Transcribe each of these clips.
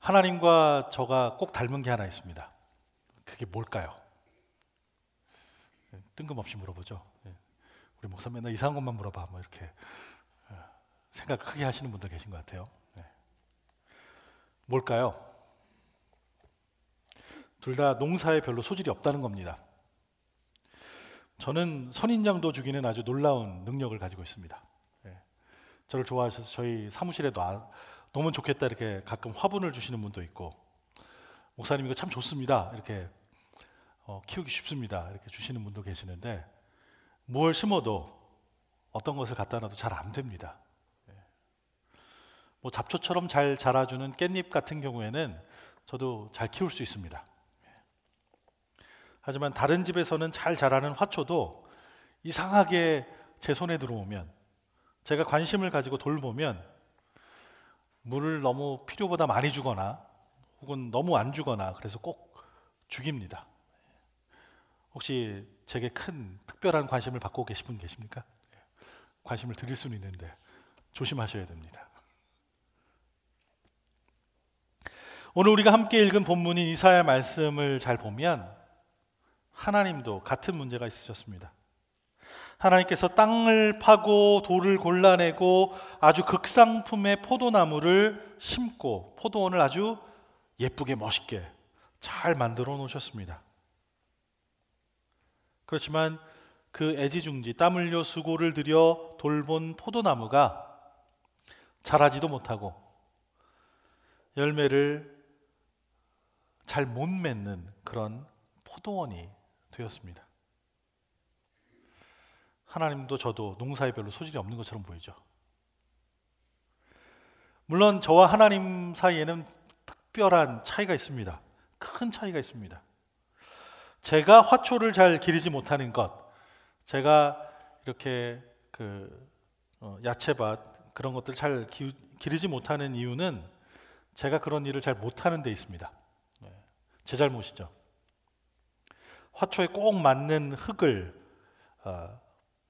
하나님과 저가 꼭 닮은 게 하나 있습니다. 그게 뭘까요? 뜬금없이 물어보죠. 우리 목사 맨날 이상한 것만 물어봐. 뭐 이렇게 생각 크게 하시는 분들 계신 것 같아요. 뭘까요? 둘 다 농사에 별로 소질이 없다는 겁니다. 저는 선인장도 죽이는 아주 놀라운 능력을 가지고 있습니다. 저를 좋아하셔서 저희 사무실에도 너무 좋겠다 이렇게 가끔 화분을 주시는 분도 있고, 목사님 이거 참 좋습니다 이렇게 키우기 쉽습니다 이렇게 주시는 분도 계시는데, 뭘 심어도 어떤 것을 갖다 놔도 잘 안 됩니다. 뭐 잡초처럼 잘 자라주는 깻잎 같은 경우에는 저도 잘 키울 수 있습니다. 하지만 다른 집에서는 잘 자라는 화초도 이상하게 제 손에 들어오면, 제가 관심을 가지고 돌보면 물을 너무 필요보다 많이 주거나 혹은 너무 안 주거나 그래서 꼭 죽입니다. 혹시 제게 큰 특별한 관심을 받고 계신 분 계십니까? 관심을 드릴 수는 있는데 조심하셔야 됩니다. 오늘 우리가 함께 읽은 본문인 이사야 말씀을 잘 보면 하나님도 같은 문제가 있으셨습니다. 하나님께서 땅을 파고 돌을 골라내고 아주 극상품의 포도나무를 심고 포도원을 아주 예쁘게 멋있게 잘 만들어 놓으셨습니다. 그렇지만 그 애지중지 땀 흘려 수고를 들여 돌본 포도나무가 자라지도 못하고 열매를 잘 못 맺는 그런 포도원이 되었습니다. 하나님도 저도 농사에 별로 소질이 없는 것처럼 보이죠. 물론 저와 하나님 사이에는 특별한 차이가 있습니다. 큰 차이가 있습니다. 제가 화초를 잘 기르지 못하는 것, 제가 이렇게 야채밭 그런 것들 잘 기르지 못하는 이유는 제가 그런 일을 잘 못하는 데 있습니다. 제 잘못이죠. 화초에 꼭 맞는 흙을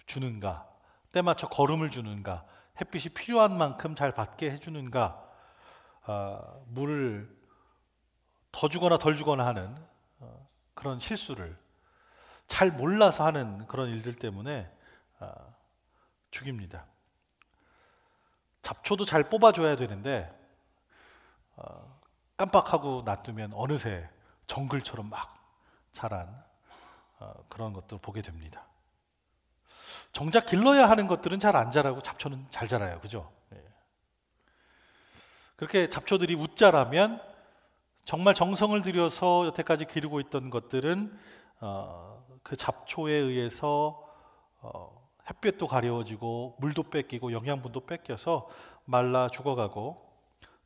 주는가, 때맞춰 거름을 주는가, 햇빛이 필요한 만큼 잘 받게 해주는가, 물을 더 주거나 덜 주거나 하는 그런 실수를 잘 몰라서 하는 그런 일들 때문에 죽입니다. 잡초도 잘 뽑아줘야 되는데 깜빡하고 놔두면 어느새 정글처럼 막 자란 그런 것들 보게 됩니다. 정작 길러야 하는 것들은 잘 안 자라고 잡초는 잘 자라요. 그죠? 그렇게 잡초들이 웃자라면 정말 정성을 들여서 여태까지 기르고 있던 것들은 그 잡초에 의해서 햇볕도 가려워지고 물도 뺏기고 영양분도 뺏겨서 말라 죽어가고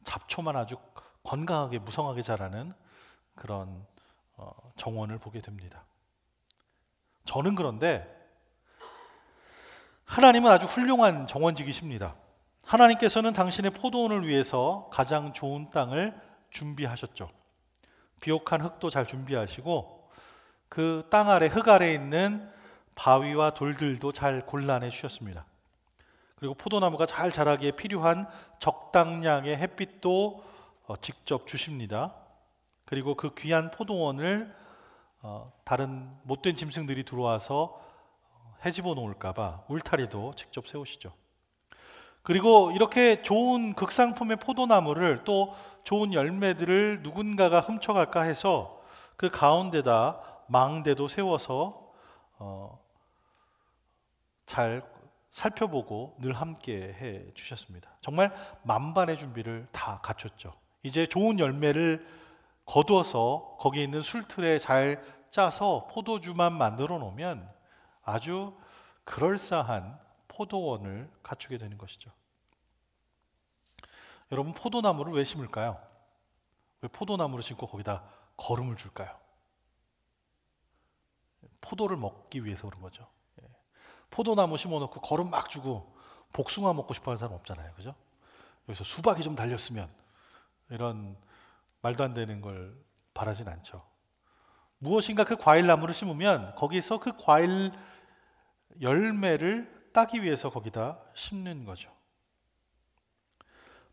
잡초만 아주 건강하게 무성하게 자라는 그런 정원을 보게 됩니다. 저는 그런데 하나님은 아주 훌륭한 정원직이십니다. 하나님께서는 당신의 포도원을 위해서 가장 좋은 땅을 준비하셨죠. 비옥한 흙도 잘 준비하시고 그 땅 아래, 흙 아래에 있는 바위와 돌들도 잘 골라내 주셨습니다. 그리고 포도나무가 잘 자라기에 필요한 적당량의 햇빛도 직접 주십니다. 그리고 그 귀한 포도원을 다른 못된 짐승들이 들어와서 해집어 놓을까봐 울타리도 직접 세우시죠. 그리고 이렇게 좋은 극상품의 포도나무를, 또 좋은 열매들을 누군가가 훔쳐갈까 해서 그 가운데다 망대도 세워서 잘 살펴보고 늘 함께 해 주셨습니다. 정말 만반의 준비를 다 갖췄죠. 이제 좋은 열매를 거두어서 거기 있는 술틀에 잘 짜서 포도주만 만들어 놓으면 아주 그럴싸한 포도원을 갖추게 되는 것이죠. 여러분, 포도나무를 왜 심을까요? 왜 포도나무를 심고 거기다 거름을 줄까요? 포도를 먹기 위해서 그런 거죠. 포도나무 심어놓고 거름 막 주고 복숭아 먹고 싶어하는 사람 없잖아요. 그죠? 여기서 수박이 좀 달렸으면, 이런 말도 안 되는 걸 바라진 않죠. 무엇인가 그 과일나무를 심으면 거기서 그 과일 열매를 따기 위해서 거기다 심는 거죠.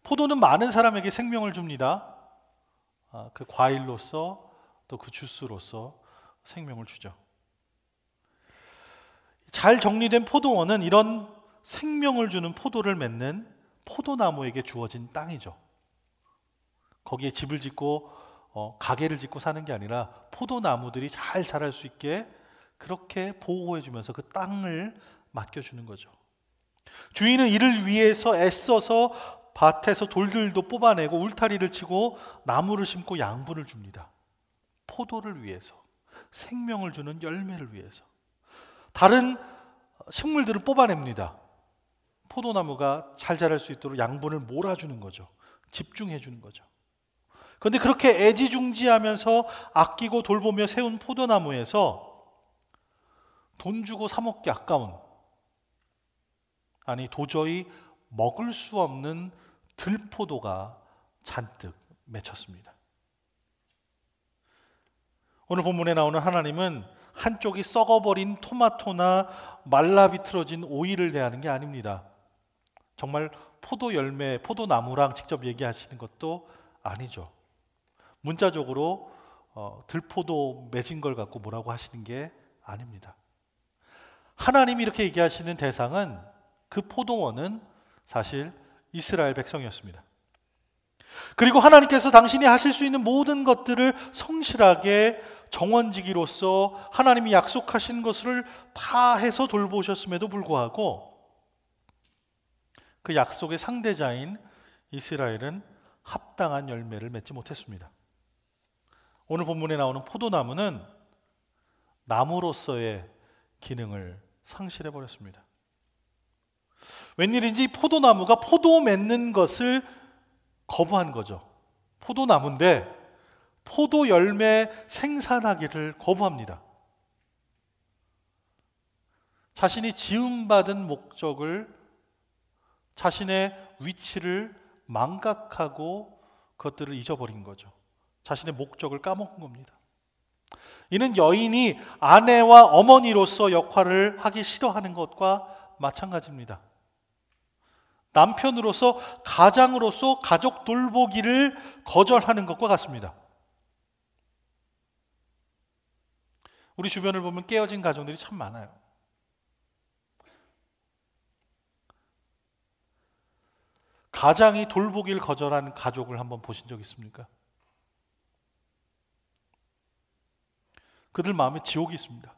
포도는 많은 사람에게 생명을 줍니다. 그 과일로서 또 그 주스로서 생명을 주죠. 잘 정리된 포도원은 이런 생명을 주는 포도를 맺는 포도나무에게 주어진 땅이죠. 거기에 집을 짓고 가게를 짓고 사는 게 아니라 포도나무들이 잘 자랄 수 있게 그렇게 보호해 주면서 그 땅을 맡겨주는 거죠. 주인은 이를 위해서 애써서 밭에서 돌들도 뽑아내고 울타리를 치고 나무를 심고 양분을 줍니다. 포도를 위해서, 생명을 주는 열매를 위해서. 다른 식물들을 뽑아냅니다. 포도나무가 잘 자랄 수 있도록 양분을 몰아주는 거죠. 집중해 주는 거죠. 그런데 그렇게 애지중지하면서 아끼고 돌보며 세운 포도나무에서 돈 주고 사 먹기 아까운, 아니 도저히 먹을 수 없는 들포도가 잔뜩 맺혔습니다. 오늘 본문에 나오는 하나님은 한쪽이 썩어버린 토마토나 말라 비틀어진 오이를 대하는 게 아닙니다. 정말 포도 열매, 포도나무랑 직접 얘기하시는 것도 아니죠. 문자적으로 들포도 맺은 걸 갖고 뭐라고 하시는 게 아닙니다. 하나님이 이렇게 얘기하시는 대상은, 그 포도원은 사실 이스라엘 백성이었습니다. 그리고 하나님께서 당신이 하실 수 있는 모든 것들을 성실하게 정원지기로서 하나님이 약속하신 것을 다 해서 돌보셨음에도 불구하고 그 약속의 상대자인 이스라엘은 합당한 열매를 맺지 못했습니다. 오늘 본문에 나오는 포도나무는 나무로서의 기능을 상실해버렸습니다. 웬일인지 포도나무가 포도 맺는 것을 거부한 거죠. 포도나무인데 포도 열매 생산하기를 거부합니다. 자신이 지음받은 목적을, 자신의 위치를 망각하고 그것들을 잊어버린 거죠. 자신의 목적을 까먹은 겁니다. 이는 여인이 아내와 어머니로서 역할을 하기 싫어하는 것과 마찬가지입니다. 남편으로서, 가장으로서 가족 돌보기를 거절하는 것과 같습니다. 우리 주변을 보면 깨어진 가정들이 참 많아요. 가장이 돌보기를 거절한 가족을 한번 보신 적 있습니까? 그들 마음에 지옥이 있습니다.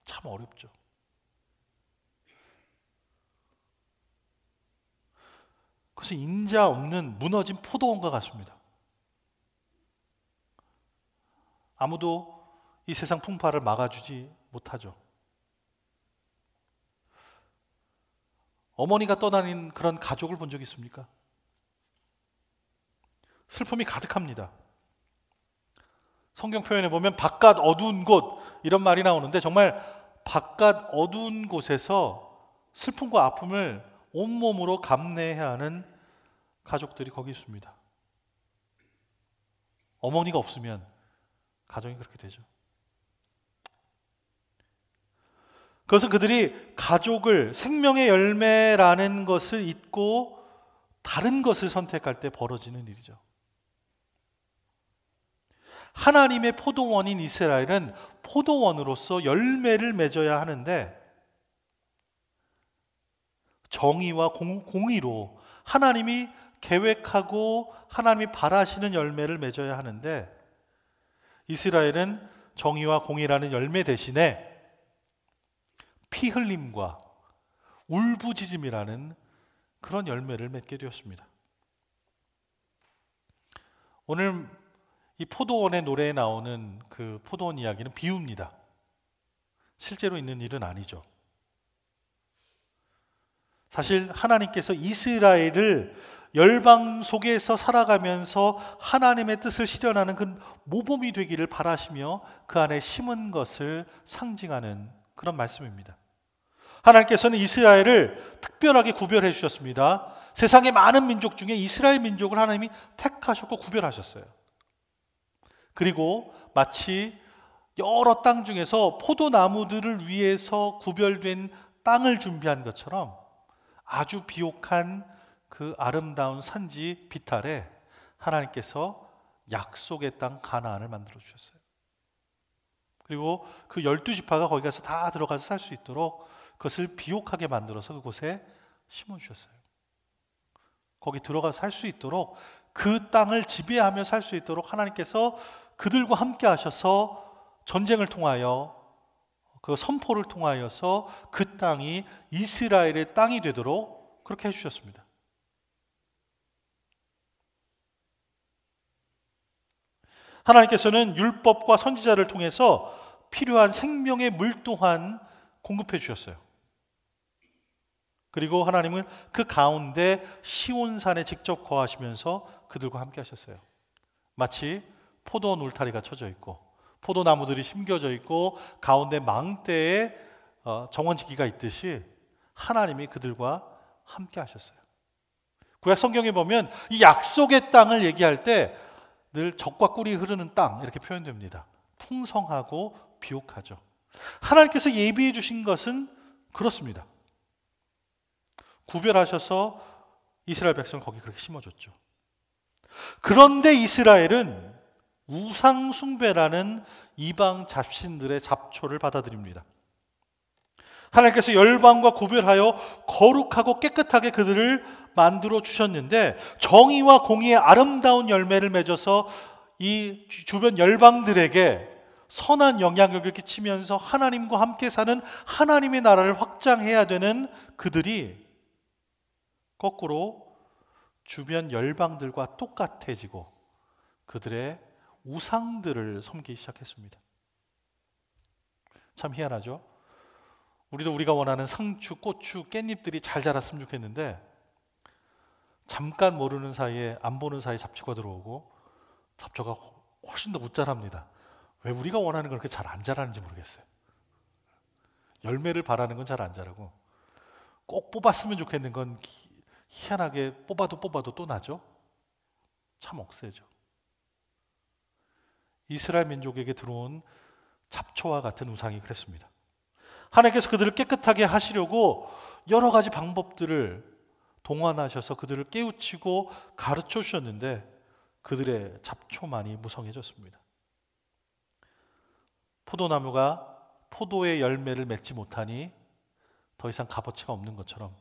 참 어렵죠. 그래서 인자 없는 무너진 포도원과 같습니다. 아무도 이 세상 풍파를 막아주지 못하죠. 어머니가 떠나는 그런 가족을 본 적 있습니까? 슬픔이 가득합니다. 성경 표현에 보면 바깥 어두운 곳, 이런 말이 나오는데 정말 바깥 어두운 곳에서 슬픔과 아픔을 온몸으로 감내해야 하는 가족들이 거기 있습니다. 어머니가 없으면 가정이 그렇게 되죠. 그것은 그들이 가족을, 생명의 열매라는 것을 잊고 다른 것을 선택할 때 벌어지는 일이죠. 하나님의 포도원인 이스라엘은 포도원으로서 열매를 맺어야 하는데 정의와 공의로 하나님이 계획하고 하나님이 바라시는 열매를 맺어야 하는데 이스라엘은 정의와 공의라는 열매 대신에 피 흘림과 울부짖음이라는 그런 열매를 맺게 되었습니다. 오늘 이 포도원의 노래에 나오는 그 포도원 이야기는 비유입니다. 실제로 있는 일은 아니죠. 사실 하나님께서 이스라엘을 열방 속에서 살아가면서 하나님의 뜻을 실현하는 그 모범이 되기를 바라시며 그 안에 심은 것을 상징하는 그런 말씀입니다. 하나님께서는 이스라엘을 특별하게 구별해 주셨습니다. 세상의 많은 민족 중에 이스라엘 민족을 하나님이 택하셨고 구별하셨어요. 그리고 마치 여러 땅 중에서 포도나무들을 위해서 구별된 땅을 준비한 것처럼 아주 비옥한 그 아름다운 산지 비탈에 하나님께서 약속의 땅 가나안을 만들어 주셨어요. 그리고 그 12지파가 거기 가서 다 들어가서 살 수 있도록 그것을 비옥하게 만들어서 그곳에 심어 주셨어요. 거기 들어가서 살 수 있도록, 그 땅을 지배하며 살 수 있도록 하나님께서 그들과 함께 하셔서 전쟁을 통하여, 그 선포를 통하여서 그 땅이 이스라엘의 땅이 되도록 그렇게 해주셨습니다. 하나님께서는 율법과 선지자를 통해서 필요한 생명의 물 또한 공급해 주셨어요. 그리고 하나님은 그 가운데 시온산에 직접 거하시면서 그들과 함께 하셨어요. 마치 포도원 울타리가 쳐져 있고 포도나무들이 심겨져 있고 가운데 망대에 정원지기가 있듯이 하나님이 그들과 함께 하셨어요. 구약 성경에 보면 이 약속의 땅을 얘기할 때 늘 젖과 꿀이 흐르는 땅 이렇게 표현됩니다. 풍성하고 비옥하죠. 하나님께서 예비해 주신 것은 그렇습니다. 구별하셔서 이스라엘 백성을 거기 그렇게 심어줬죠. 그런데 이스라엘은 우상 숭배라는 이방 잡신들의 잡초를 받아들입니다. 하나님께서 열방과 구별하여 거룩하고 깨끗하게 그들을 만들어 주셨는데 정의와 공의의 아름다운 열매를 맺어서 이 주변 열방들에게 선한 영향력을 끼치면서 하나님과 함께 사는 하나님의 나라를 확장해야 되는 그들이 거꾸로 주변 열방들과 똑같아지고 그들의 우상들을 섬기기 시작했습니다. 참 희한하죠? 우리가 원하는 상추, 고추, 깻잎들이 잘 자랐으면 좋겠는데 잠깐 모르는 사이에, 안 보는 사이에 잡초가 들어오고 잡초가 훨씬 더 못 자랍니다. 왜 우리가 원하는 걸 그렇게 잘 안 자라는지 모르겠어요. 열매를 바라는 건 잘 안 자라고 꼭 뽑았으면 좋겠는 건 희한하게 뽑아도 또 나죠. 참 억세죠. 이스라엘 민족에게 들어온 잡초와 같은 우상이 그랬습니다. 하나님께서 그들을 깨끗하게 하시려고 여러 가지 방법들을 동원하셔서 그들을 깨우치고 가르쳐 주셨는데 그들의 잡초만이 무성해졌습니다. 포도나무가 포도의 열매를 맺지 못하니 더 이상 값어치가 없는 것처럼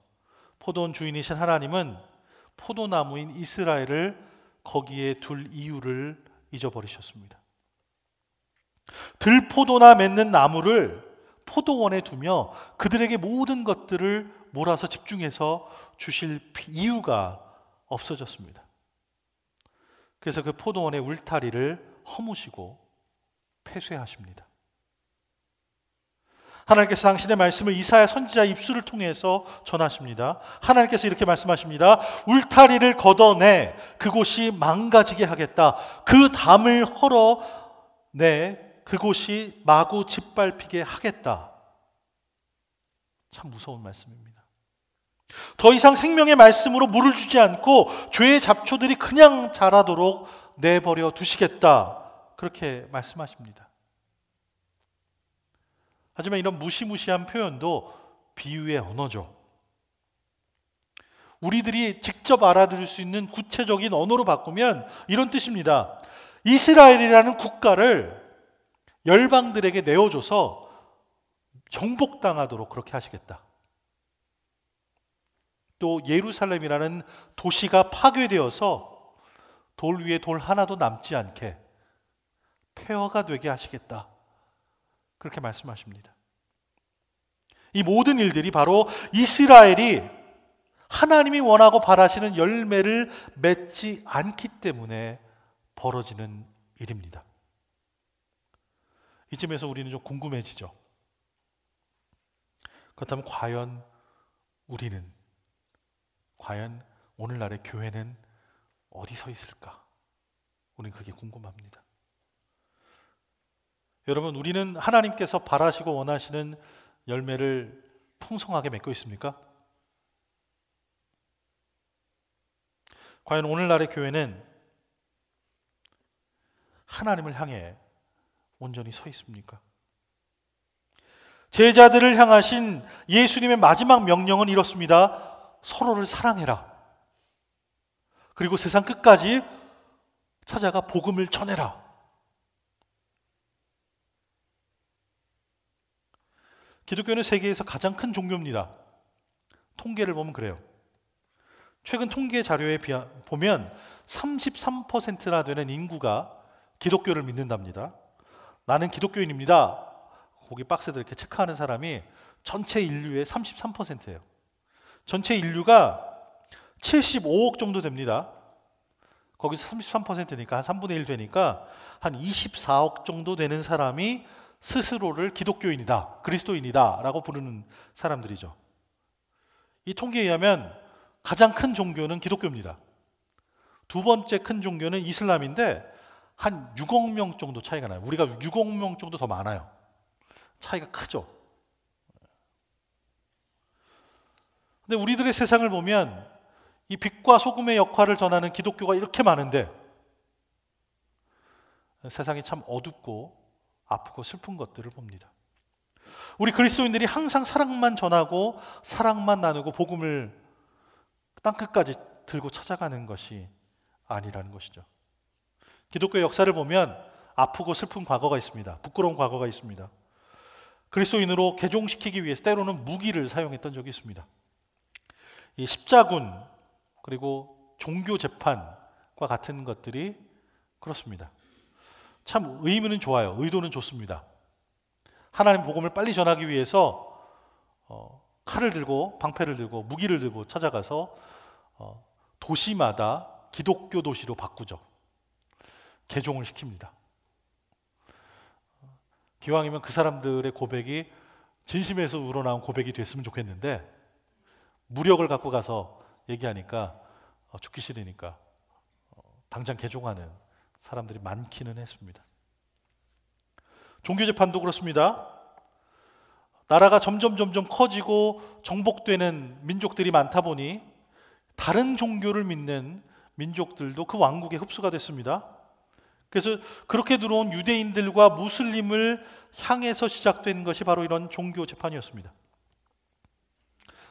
포도원 주인이신 하나님은 포도나무인 이스라엘을 거기에 둘 이유를 잊어버리셨습니다. 들포도나 맺는 나무를 포도원에 두며 그들에게 모든 것들을 몰아서 집중해서 주실 이유가 없어졌습니다. 그래서 그 포도원의 울타리를 허무시고 폐쇄하십니다. 하나님께서 당신의 말씀을 이사야 선지자 입술을 통해서 전하십니다. 하나님께서 이렇게 말씀하십니다. 울타리를 걷어내 그곳이 망가지게 하겠다. 그 담을 헐어내 그곳이 마구 짓밟히게 하겠다. 참 무서운 말씀입니다. 더 이상 생명의 말씀으로 물을 주지 않고 죄의 잡초들이 그냥 자라도록 내버려 두시겠다. 그렇게 말씀하십니다. 하지만 이런 무시무시한 표현도 비유의 언어죠. 우리들이 직접 알아들을 수 있는 구체적인 언어로 바꾸면 이런 뜻입니다. 이스라엘이라는 국가를 열방들에게 내어줘서 정복당하도록 그렇게 하시겠다. 또 예루살렘이라는 도시가 파괴되어서 돌 위에 돌 하나도 남지 않게 폐허가 되게 하시겠다. 그렇게 말씀하십니다. 이 모든 일들이 바로 이스라엘이 하나님이 원하고 바라시는 열매를 맺지 않기 때문에 벌어지는 일입니다. 이쯤에서 우리는 좀 궁금해지죠. 그렇다면 과연 오늘날의 교회는 어디 서 있을까? 우리는 그게 궁금합니다. 여러분, 우리는 하나님께서 바라시고 원하시는 열매를 풍성하게 맺고 있습니까? 과연 오늘날의 교회는 하나님을 향해 온전히 서 있습니까? 제자들을 향하신 예수님의 마지막 명령은 이렇습니다. 서로를 사랑해라. 그리고 세상 끝까지 찾아가 복음을 전해라. 기독교는 세계에서 가장 큰 종교입니다. 통계를 보면 그래요. 최근 통계 자료에 보면 33%나 되는 인구가 기독교를 믿는답니다. 나는 기독교인입니다. 거기 박스들 이렇게 체크하는 사람이 전체 인류의 33%예요. 전체 인류가 75억 정도 됩니다. 거기서 33%니까 한 3분의 1 되니까 한 24억 정도 되는 사람이 스스로를 기독교인이다, 그리스도인이다 라고 부르는 사람들이죠. 이 통계에 의하면 가장 큰 종교는 기독교입니다. 두 번째 큰 종교는 이슬람인데 한 6억 명 정도 차이가 나요. 우리가 6억 명 정도 더 많아요. 차이가 크죠. 근데 우리들의 세상을 보면 이 빛과 소금의 역할을 전하는 기독교가 이렇게 많은데 세상이 참 어둡고 아프고 슬픈 것들을 봅니다. 우리 그리스도인들이 항상 사랑만 전하고 사랑만 나누고 복음을 땅끝까지 들고 찾아가는 것이 아니라는 것이죠. 기독교 역사를 보면 아프고 슬픈 과거가 있습니다. 부끄러운 과거가 있습니다. 그리스도인으로 개종시키기 위해서 때로는 무기를 사용했던 적이 있습니다. 이 십자군 그리고 종교 재판과 같은 것들이 그렇습니다. 참 의미는 좋아요. 의도는 좋습니다. 하나님 복음을 빨리 전하기 위해서 칼을 들고 방패를 들고 무기를 들고 찾아가서 도시마다 기독교 도시로 바꾸죠. 개종을 시킵니다. 기왕이면 그 사람들의 고백이 진심에서 우러나온 고백이 됐으면 좋겠는데 무력을 갖고 가서 얘기하니까 죽기 싫으니까 당장 개종하는 사람들이 많기는 했습니다. 종교재판도 그렇습니다. 나라가 점점 커지고 정복되는 민족들이 많다 보니 다른 종교를 믿는 민족들도 그 왕국에 흡수가 됐습니다. 그래서 그렇게 들어온 유대인들과 무슬림을 향해서 시작된 것이 바로 이런 종교재판이었습니다.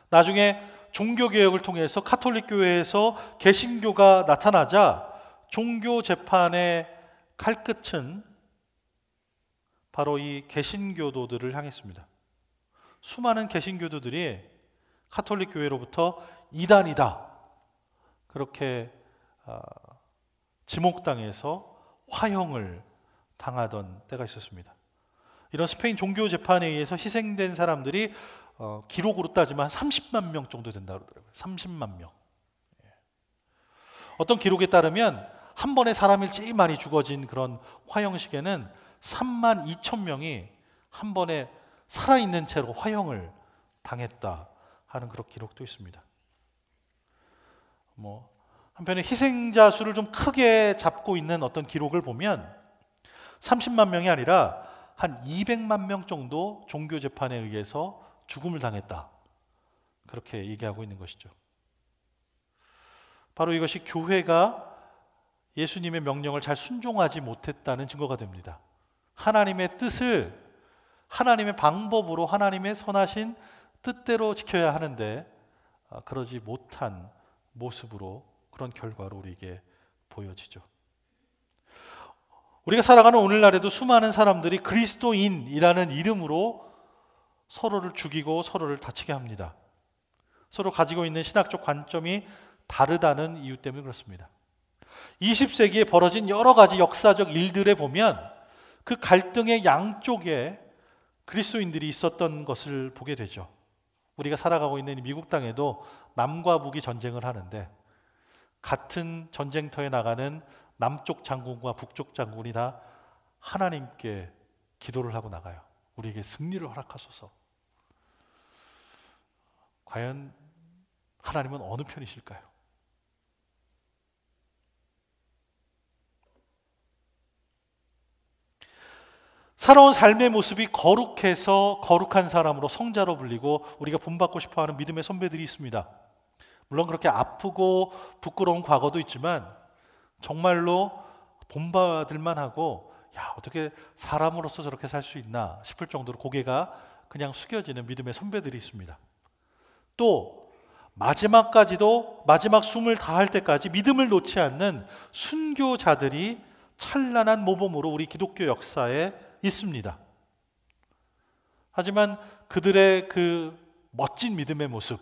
나중에 종교개혁을 통해서 카톨릭 교회에서 개신교가 나타나자 종교재판의 칼끝은 바로 이 개신교도들을 향했습니다. 수많은 개신교도들이 카톨릭 교회로부터 이단이다 그렇게 지목당해서 화형을 당하던 때가 있었습니다. 이런 스페인 종교재판에 의해서 희생된 사람들이 기록으로 따지면 30만 명 정도 된다고 그러더라고요. 30만 명. 어떤 기록에 따르면 한 번에 사람이 제일 많이 죽어진 그런 화형식에는 3만 2천 명이 한 번에 살아있는 채로 화형을 당했다 하는 그런 기록도 있습니다. 한편에 희생자 수를 좀 크게 잡고 있는 어떤 기록을 보면 30만 명이 아니라 한 200만 명 정도 종교재판에 의해서 죽음을 당했다 그렇게 얘기하고 있는 것이죠. 바로 이것이 교회가 예수님의 명령을 잘 순종하지 못했다는 증거가 됩니다. 하나님의 뜻을 하나님의 방법으로 하나님의 선하신 뜻대로 지켜야 하는데 그러지 못한 모습으로 그런 결과로 우리에게 보여지죠. 우리가 살아가는 오늘날에도 수많은 사람들이 그리스도인이라는 이름으로 서로를 죽이고 서로를 다치게 합니다. 서로 가지고 있는 신학적 관점이 다르다는 이유 때문에 그렇습니다. 20세기에 벌어진 여러 가지 역사적 일들에 보면 그 갈등의 양쪽에 그리스도인들이 있었던 것을 보게 되죠. 우리가 살아가고 있는 미국 땅에도 남과 북이 전쟁을 하는데 같은 전쟁터에 나가는 남쪽 장군과 북쪽 장군이 다 하나님께 기도를 하고 나가요. 우리에게 승리를 허락하소서. 과연 하나님은 어느 편이실까요? 살아온 삶의 모습이 거룩해서 거룩한 사람으로 성자로 불리고 우리가 본받고 싶어하는 믿음의 선배들이 있습니다. 물론 그렇게 아프고 부끄러운 과거도 있지만 정말로 본받을 만하고 어떻게 사람으로서 저렇게 살 수 있나 싶을 정도로 고개가 그냥 숙여지는 믿음의 선배들이 있습니다. 또 마지막까지도 마지막 숨을 다할 때까지 믿음을 놓지 않는 순교자들이 찬란한 모범으로 우리 기독교 역사에 있습니다. 하지만 그들의 그 멋진 믿음의 모습,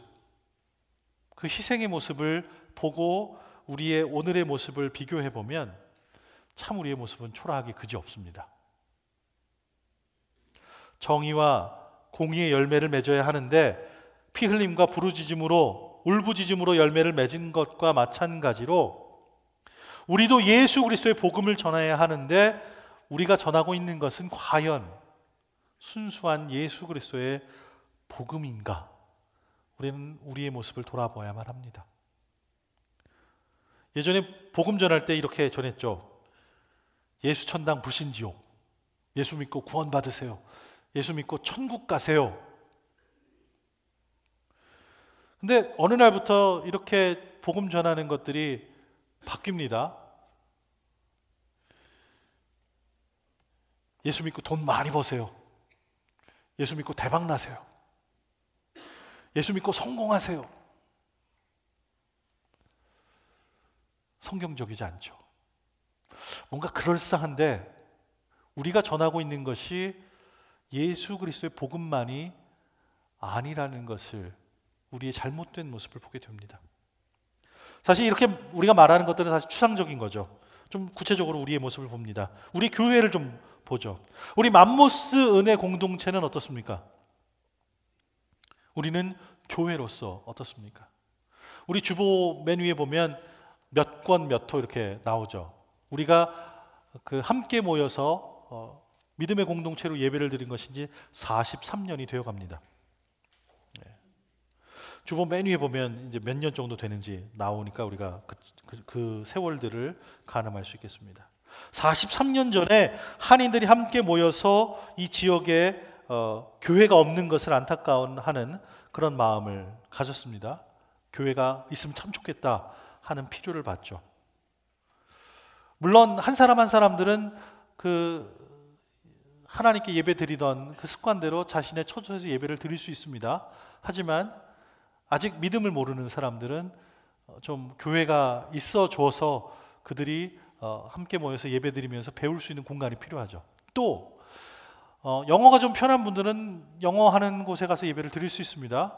그 희생의 모습을 보고 우리의 오늘의 모습을 비교해 보면 참 우리의 모습은 초라하기 그지없습니다. 정의와 공의의 열매를 맺어야 하는데 피 흘림과 부르짖음으로 울부짖음으로 열매를 맺은 것과 마찬가지로 우리도 예수 그리스도의 복음을 전해야 하는데 우리가 전하고 있는 것은 과연 순수한 예수 그리스도의 복음인가? 우리는 우리의 모습을 돌아보아야만 합니다. 예전에 복음 전할 때 이렇게 전했죠. 예수 천당 불신지옥, 예수 믿고 구원 받으세요, 예수 믿고 천국 가세요. 근데 어느 날부터 이렇게 복음 전하는 것들이 바뀝니다. 예수 믿고 돈 많이 버세요, 예수 믿고 대박 나세요, 예수 믿고 성공하세요. 성경적이지 않죠. 뭔가 그럴싸한데 우리가 전하고 있는 것이 예수 그리스도의 복음만이 아니라는 것을, 우리의 잘못된 모습을 보게 됩니다. 사실 이렇게 우리가 말하는 것들은 사실 추상적인 거죠. 좀 구체적으로 우리의 모습을 봅니다. 우리 교회를 좀 보죠. 우리 맘모스 은혜 공동체는 어떻습니까? 우리는 교회로서 어떻습니까? 우리 주보 맨 위에 보면 몇 권 몇 호 이렇게 나오죠. 우리가 함께 모여서 믿음의 공동체로 예배를 드린 것인지 43년이 되어 갑니다. 주보 맨 위에 보면 이제 몇 년 정도 되는지 나오니까 우리가 그 세월들을 가늠할 수 있겠습니다. 43년 전에 한인들이 함께 모여서 이 지역에 교회가 없는 것을 안타까워하는 그런 마음을 가졌습니다. 교회가 있으면 참 좋겠다 하는 필요를 봤죠. 물론 한 사람 한 사람들은 하나님께 예배 드리던 그 습관대로 자신의 처소에서 예배를 드릴 수 있습니다. 하지만 아직 믿음을 모르는 사람들은 좀 교회가 있어 줘서 그들이 함께 모여서 예배 드리면서 배울 수 있는 공간이 필요하죠. 또 영어가 좀 편한 분들은 영어 하는 곳에 가서 예배를 드릴 수 있습니다.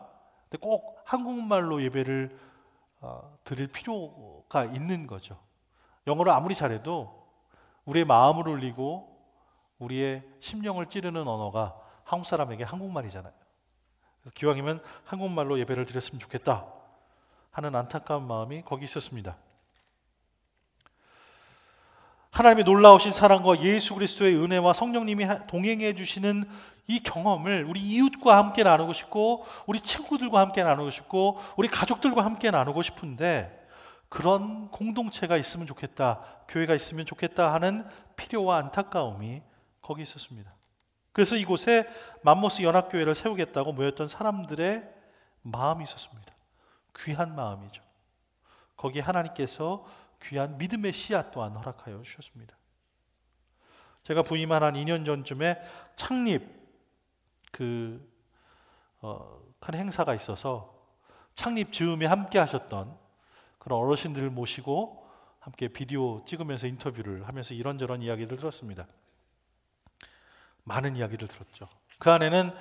근데 꼭 한국말로 예배를 드릴 필요가 있는 거죠. 영어를 아무리 잘해도 우리의 마음을 울리고 우리의 심령을 찌르는 언어가 한국 사람에게 한국말이잖아요. 기왕이면 한국말로 예배를 드렸으면 좋겠다 하는 안타까운 마음이 거기 있었습니다. 하나님의 놀라우신 사랑과 예수 그리스도의 은혜와 성령님이 동행해 주시는 이 경험을 우리 이웃과 함께 나누고 싶고 우리 친구들과 함께 나누고 싶고 우리 가족들과 함께 나누고 싶은데 그런 공동체가 있으면 좋겠다, 교회가 있으면 좋겠다 하는 필요와 안타까움이 거기 있었습니다. 그래서 이곳에 맘모스 연합교회를 세우겠다고 모였던 사람들의 마음이 있었습니다. 귀한 마음이죠. 거기에 하나님께서 귀한 믿음의 씨앗 또한 허락하여 주셨습니다. 제가 부임한 한 2년 전쯤에 창립 큰 행사가 있어서 창립 즈음에 함께 하셨던 그런 어르신들을 모시고 함께 비디오 찍으면서 인터뷰를 하면서 이런저런 이야기를 들었습니다. 많은 이야기를 들었죠. 그 안에는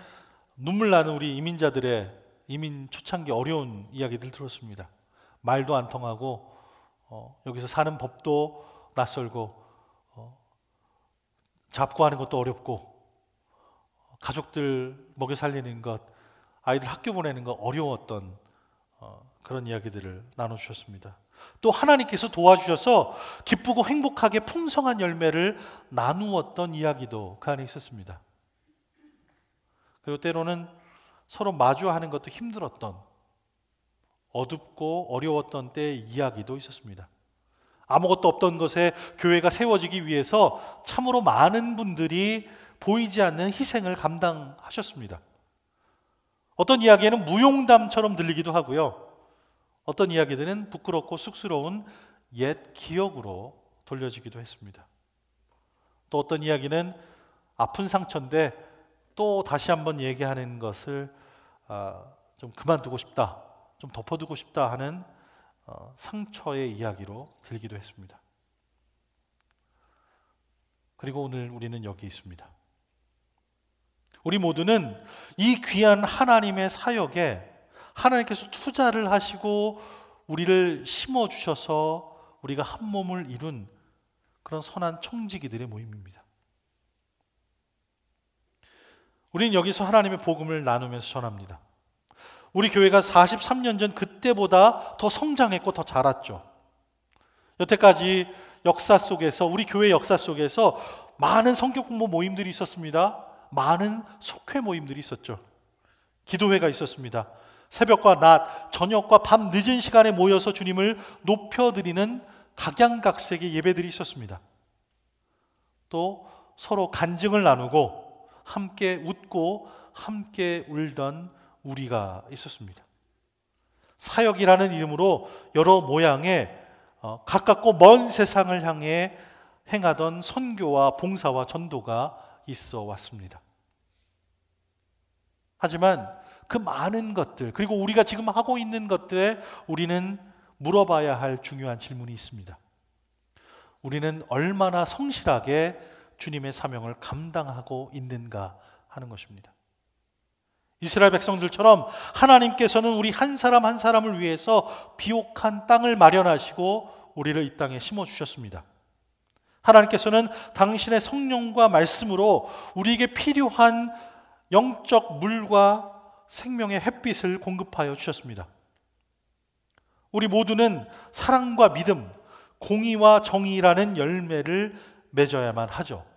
눈물 나는 우리 이민자들의 이민 초창기 어려운 이야기들 들었습니다. 말도 안 통하고 여기서 사는 법도 낯설고 잡고 하는 것도 어렵고 가족들 먹여 살리는 것, 아이들 학교 보내는 것 어려웠던 그런 이야기들을 나눠주셨습니다. 또 하나님께서 도와주셔서 기쁘고 행복하게 풍성한 열매를 나누었던 이야기도 그 안에 있었습니다. 그리고 때로는 서로 마주하는 것도 힘들었던 어둡고 어려웠던 때의 이야기도 있었습니다. 아무것도 없던 것에 교회가 세워지기 위해서 참으로 많은 분들이 보이지 않는 희생을 감당하셨습니다. 어떤 이야기에는 무용담처럼 들리기도 하고요. 어떤 이야기들은 부끄럽고 쑥스러운 옛 기억으로 돌려지기도 했습니다. 또 어떤 이야기는 아픈 상처인데 또 다시 한번 얘기하는 것을 좀 그만두고 싶다, 좀 덮어두고 싶다 하는 상처의 이야기로 들기도 했습니다. 그리고 오늘 우리는 여기 있습니다. 우리 모두는 이 귀한 하나님의 사역에 하나님께서 투자를 하시고 우리를 심어주셔서 우리가 한 몸을 이룬 그런 선한 청지기들의 모임입니다. 우리는 여기서 하나님의 복음을 나누면서 전합니다. 우리 교회가 43년 전 그때보다 더 성장했고 더 자랐죠. 여태까지 역사 속에서, 우리 교회 역사 속에서 많은 성경 공부 모임들이 있었습니다. 많은 속회 모임들이 있었죠. 기도회가 있었습니다. 새벽과 낮, 저녁과 밤 늦은 시간에 모여서 주님을 높여드리는 각양각색의 예배들이 있었습니다. 또 서로 간증을 나누고 함께 웃고 함께 울던 우리가 있었습니다. 사역이라는 이름으로 여러 모양의 가깝고 먼 세상을 향해 행하던 선교와 봉사와 전도가 있어 왔습니다. 하지만 그 많은 것들, 그리고 우리가 지금 하고 있는 것들에 우리는 물어봐야 할 중요한 질문이 있습니다. 우리는 얼마나 성실하게 주님의 사명을 감당하고 있는가 하는 것입니다. 이스라엘 백성들처럼 하나님께서는 우리 한 사람 한 사람을 위해서 비옥한 땅을 마련하시고 우리를 이 땅에 심어주셨습니다. 하나님께서는 당신의 성령과 말씀으로 우리에게 필요한 영적 물과 생명의 햇빛을 공급하여 주셨습니다. 우리 모두는 사랑과 믿음, 공의와 정의라는 열매를 맺어야만 하죠.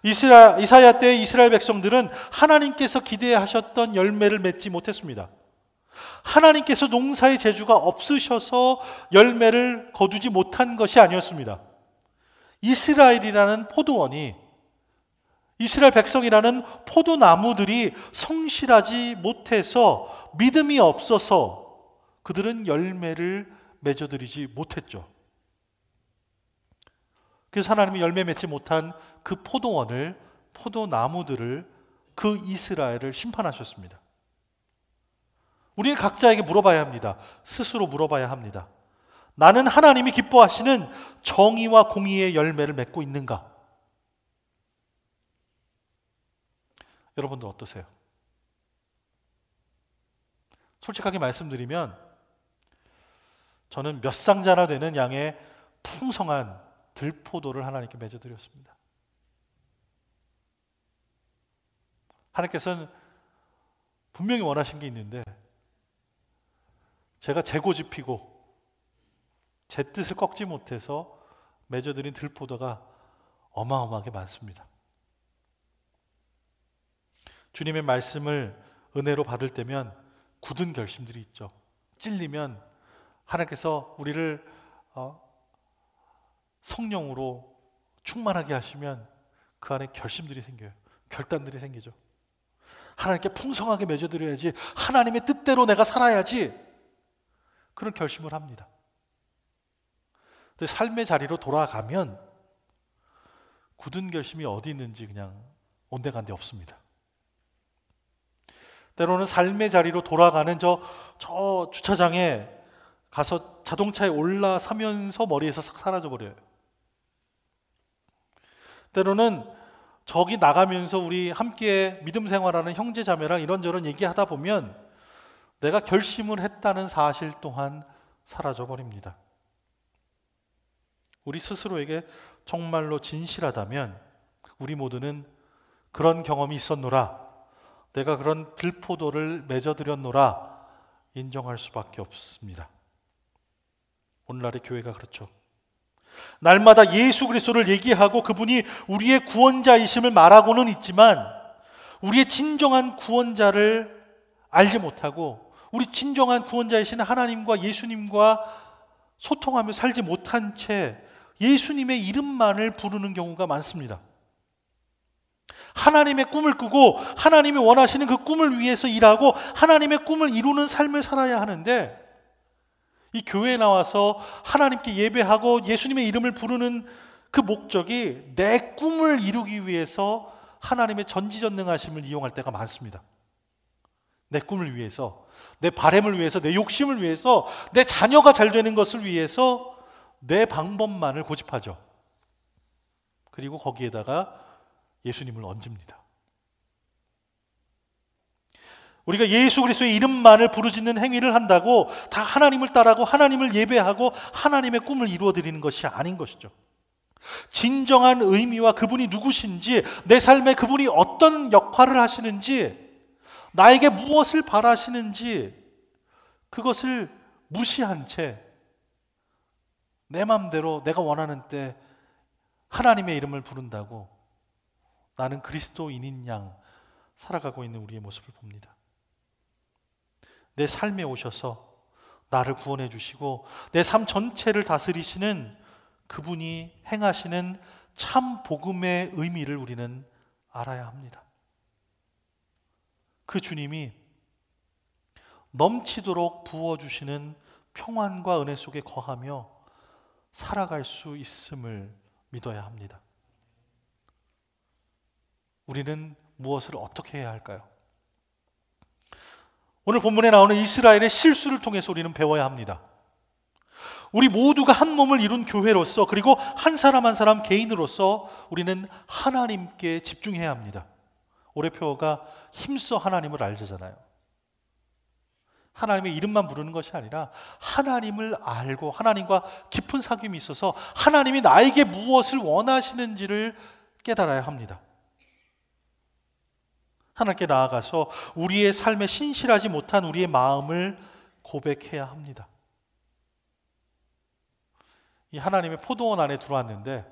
이사야 때의 이스라엘 백성들은 하나님께서 기대하셨던 열매를 맺지 못했습니다. 하나님께서 농사의 재주가 없으셔서 열매를 거두지 못한 것이 아니었습니다. 이스라엘이라는 포도원이, 이스라엘 백성이라는 포도나무들이 성실하지 못해서, 믿음이 없어서 그들은 열매를 맺어드리지 못했죠. 그래서 하나님이 열매 맺지 못한 그 포도원을, 포도나무들을, 그 이스라엘을 심판하셨습니다. 우리는 각자에게 물어봐야 합니다. 스스로 물어봐야 합니다. 나는 하나님이 기뻐하시는 정의와 공의의 열매를 맺고 있는가? 여러분들 어떠세요? 솔직하게 말씀드리면 저는 몇 상자나 되는 양의 풍성한 들포도를 하나님께 맺어드렸습니다. 하나님께서는 분명히 원하신 게 있는데 제가 제 고집 피고 제 뜻을 꺾지 못해서 맺어드린 들포도가 어마어마하게 많습니다. 주님의 말씀을 은혜로 받을 때면 굳은 결심들이 있죠. 찔리면 하나님께서 우리를 성령으로 충만하게 하시면 그 안에 결심들이 생겨요. 결단들이 생기죠. 하나님께 풍성하게 맺어드려야지, 하나님의 뜻대로 내가 살아야지, 그런 결심을 합니다. 근데 삶의 자리로 돌아가면 굳은 결심이 어디 있는지 그냥 온데간데 없습니다. 때로는 삶의 자리로 돌아가는 저 주차장에 가서 자동차에 올라서면서 머리에서 싹 사라져버려요. 때로는 저기 나가면서 우리 함께 믿음 생활하는 형제 자매랑 이런저런 얘기하다 보면 내가 결심을 했다는 사실 또한 사라져버립니다. 우리 스스로에게 정말로 진실하다면 우리 모두는 그런 경험이 있었노라, 내가 그런 들포도를 맺어드렸노라 인정할 수밖에 없습니다. 오늘날의 교회가 그렇죠. 날마다 예수 그리스도를 얘기하고 그분이 우리의 구원자이심을 말하고는 있지만 우리의 진정한 구원자를 알지 못하고 우리 진정한 구원자이신 하나님과 예수님과 소통하며 살지 못한 채 예수님의 이름만을 부르는 경우가 많습니다. 하나님의 꿈을 꾸고 하나님이 원하시는 그 꿈을 위해서 일하고 하나님의 꿈을 이루는 삶을 살아야 하는데, 이 교회에 나와서 하나님께 예배하고 예수님의 이름을 부르는 그 목적이 내 꿈을 이루기 위해서 하나님의 전지전능하심을 이용할 때가 많습니다. 내 꿈을 위해서, 내 바램을 위해서, 내 욕심을 위해서, 내 자녀가 잘 되는 것을 위해서 내 방법만을 고집하죠. 그리고 거기에다가 예수님을 얹습니다. 우리가 예수 그리스도의 이름만을 부르짖는 행위를 한다고 다 하나님을 따라하고 하나님을 예배하고 하나님의 꿈을 이루어드리는 것이 아닌 것이죠. 진정한 의미와 그분이 누구신지, 내 삶에 그분이 어떤 역할을 하시는지, 나에게 무엇을 바라시는지, 그것을 무시한 채 내 마음대로 내가 원하는 때 하나님의 이름을 부른다고 나는 그리스도인인 양 살아가고 있는 우리의 모습을 봅니다. 내 삶에 오셔서 나를 구원해 주시고 내 삶 전체를 다스리시는 그분이 행하시는 참 복음의 의미를 우리는 알아야 합니다. 그 주님이 넘치도록 부어주시는 평안과 은혜 속에 거하며 살아갈 수 있음을 믿어야 합니다. 우리는 무엇을 어떻게 해야 할까요? 오늘 본문에 나오는 이스라엘의 실수를 통해서 우리는 배워야 합니다. 우리 모두가 한 몸을 이룬 교회로서, 그리고 한 사람 한 사람 개인으로서 우리는 하나님께 집중해야 합니다. 올해 표어가 힘써 하나님을 알자잖아요. 하나님의 이름만 부르는 것이 아니라 하나님을 알고 하나님과 깊은 사귐이 있어서 하나님이 나에게 무엇을 원하시는지를 깨달아야 합니다. 하나님께 나아가서 우리의 삶에 신실하지 못한 우리의 마음을 고백해야 합니다. 이 하나님의 포도원 안에 들어왔는데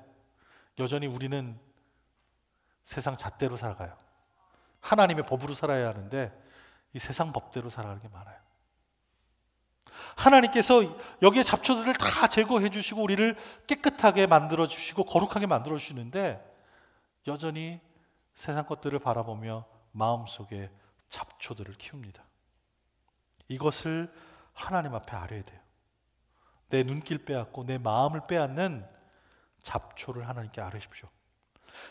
여전히 우리는 세상 잣대로 살아가요. 하나님의 법으로 살아야 하는데 이 세상 법대로 살아가는 게 많아요. 하나님께서 여기에 잡초들을 다 제거해 주시고 우리를 깨끗하게 만들어 주시고 거룩하게 만들어 주시는데 여전히 세상 것들을 바라보며 마음속에 잡초들을 키웁니다. 이것을 하나님 앞에 아뢰야 돼요. 내 눈길 빼앗고 내 마음을 빼앗는 잡초를 하나님께 아뢰십시오.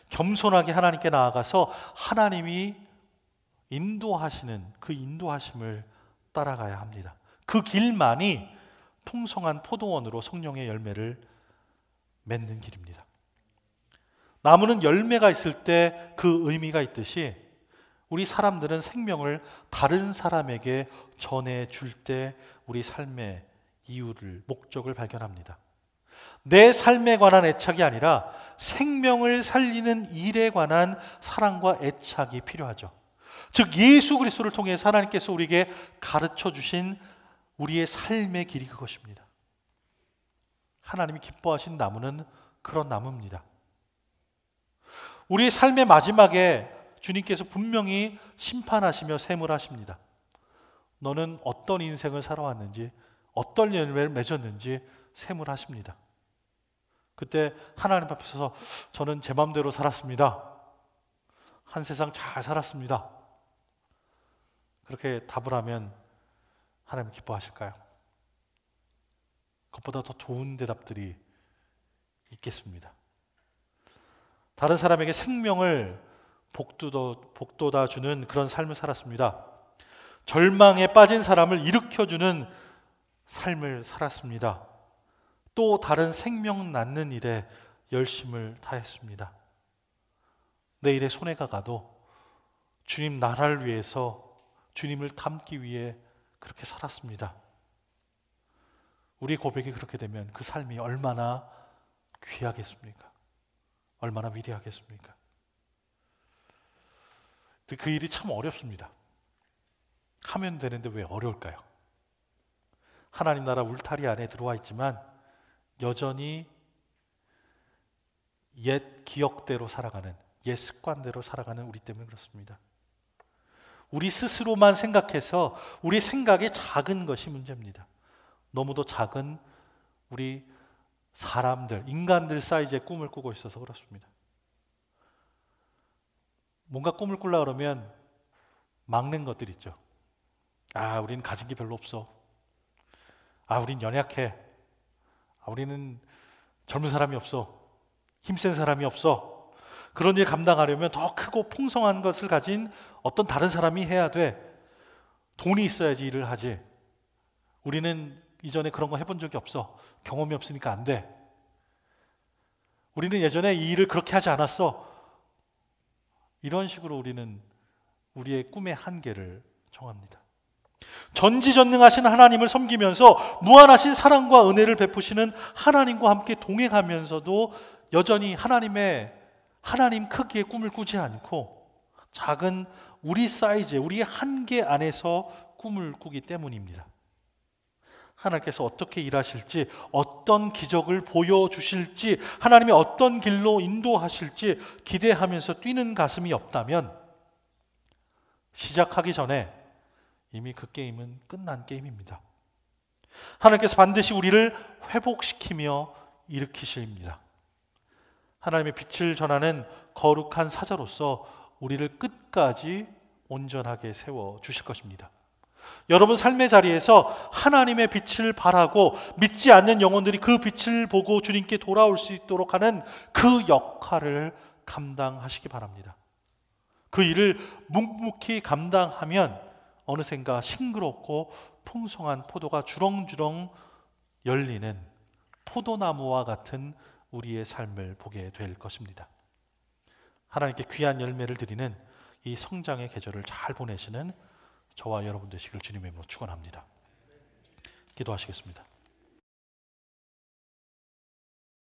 겸손하게 하나님께 나아가서 하나님이 인도하시는 그 인도하심을 따라가야 합니다. 그 길만이 풍성한 포도원으로 성령의 열매를 맺는 길입니다. 나무는 열매가 있을 때 그 의미가 있듯이 우리 사람들은 생명을 다른 사람에게 전해줄 때 우리 삶의 이유를, 목적을 발견합니다. 내 삶에 관한 애착이 아니라 생명을 살리는 일에 관한 사랑과 애착이 필요하죠. 즉 예수 그리스도를 통해 하나님께서 우리에게 가르쳐 주신 우리의 삶의 길이 그것입니다. 하나님이 기뻐하신 나무는 그런 나무입니다. 우리의 삶의 마지막에 주님께서 분명히 심판하시며 셈을하십니다. 너는 어떤 인생을 살아왔는지, 어떤 열매를 맺었는지 셈을하십니다. 그때 하나님 앞에 서서 저는 제 마음대로 살았습니다. 한 세상 잘 살았습니다. 그렇게 답을 하면 하나님 기뻐하실까요? 그것보다 더 좋은 대답들이 있겠습니다. 다른 사람에게 생명을 복돋아 주는 그런 삶을 살았습니다. 절망에 빠진 사람을 일으켜주는 삶을 살았습니다. 또 다른 생명 낳는 일에 열심을 다했습니다. 내 일에 손해가 가도 주님 나라를 위해서 주님을 닮기 위해 그렇게 살았습니다. 우리 고백이 그렇게 되면 그 삶이 얼마나 귀하겠습니까? 얼마나 위대하겠습니까? 그 일이 참 어렵습니다. 하면 되는데 왜 어려울까요? 하나님 나라 울타리 안에 들어와 있지만 여전히 옛 기억대로 살아가는, 옛 습관대로 살아가는 우리 때문에 그렇습니다. 우리 스스로만 생각해서 우리 생각이 작은 것이 문제입니다. 너무도 작은 우리 사람들, 인간들 사이즈의 꿈을 꾸고 있어서 그렇습니다. 뭔가 꿈을 꾸려고 그러면 막는 것들 있죠. 아, 우리는 가진 게 별로 없어. 아, 우린 연약해. 아, 우리는 젊은 사람이 없어. 힘센 사람이 없어. 그런 일 감당하려면 더 크고 풍성한 것을 가진 어떤 다른 사람이 해야 돼. 돈이 있어야지 일을 하지. 우리는 이전에 그런 거 해본 적이 없어. 경험이 없으니까 안 돼. 우리는 예전에 이 일을 그렇게 하지 않았어. 이런 식으로 우리는 우리의 꿈의 한계를 정합니다. 전지전능하신 하나님을 섬기면서 무한하신 사랑과 은혜를 베푸시는 하나님과 함께 동행하면서도 여전히 하나님 크기의 꿈을 꾸지 않고 작은 우리 사이즈의 우리의 한계 안에서 꿈을 꾸기 때문입니다. 하나님께서 어떻게 일하실지, 어떤 기적을 보여주실지, 하나님이 어떤 길로 인도하실지 기대하면서 뛰는 가슴이 없다면 시작하기 전에 이미 그 게임은 끝난 게임입니다. 하나님께서 반드시 우리를 회복시키며 일으키십니다. 하나님의 빛을 전하는 거룩한 사자로서 우리를 끝까지 온전하게 세워주실 것입니다. 여러분 삶의 자리에서 하나님의 빛을 발하고 믿지 않는 영혼들이 그 빛을 보고 주님께 돌아올 수 있도록 하는 그 역할을 감당하시기 바랍니다. 그 일을 묵묵히 감당하면 어느샌가 싱그럽고 풍성한 포도가 주렁주렁 열리는 포도나무와 같은 우리의 삶을 보게 될 것입니다. 하나님께 귀한 열매를 드리는 이 성장의 계절을 잘 보내시는 저와 여러분 되시길 주님의 이름으로 축원합니다. 기도하시겠습니다.